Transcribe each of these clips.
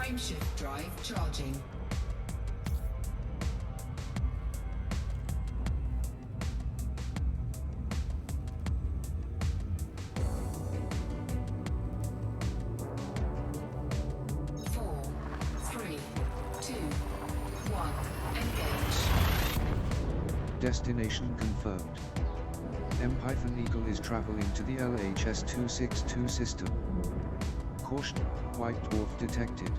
Frameshift drive charging. Destination confirmed. Python Eagle is traveling to the LHS-262 system. Caution, White Dwarf detected.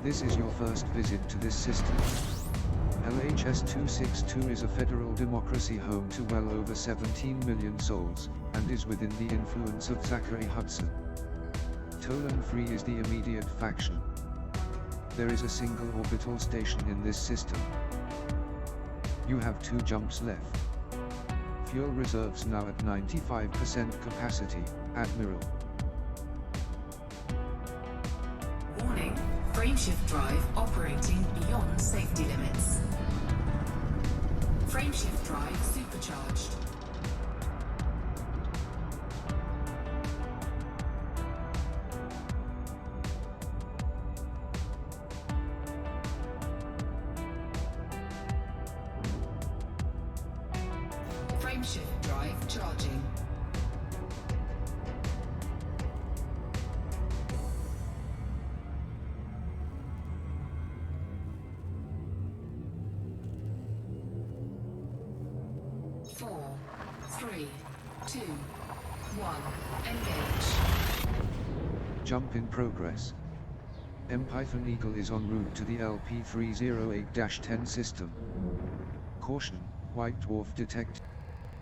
This is your first visit to this system. LHS-262 is a federal democracy home to well over 17 million souls, and is within the influence of Zachary Hudson. Tolan Free is the immediate faction. There is a single orbital station in this system. You have 2 jumps left. Fuel reserves now at 95% capacity, Admiral. Warning, frameshift drive operating beyond safety limits. Frameshift drive supercharged. Frameshift drive charging. Four, three, two, one, engage. Jump in progress. Python Eagle is en route to the LP308-10 system. Caution, White Dwarf detected.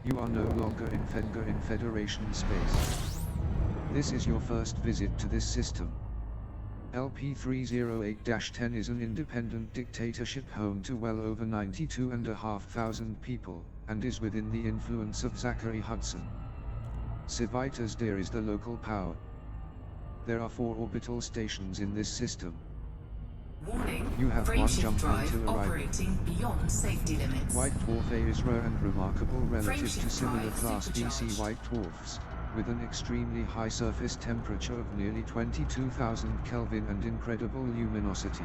You are no longer in Federation space. This is your first visit to this system. LP308-10 is an independent dictatorship home to well over 92,500 people, and is within the influence of Zachary Hudson. Civitas Dare is the local power. There are 4 orbital stations in this system. Warning, you have 1 jump until arrival. Operating beyond safety limits. White Dwarf A is rare and remarkable relative to similar class DC white dwarfs, with an extremely high surface temperature of nearly 22,000 Kelvin and incredible luminosity.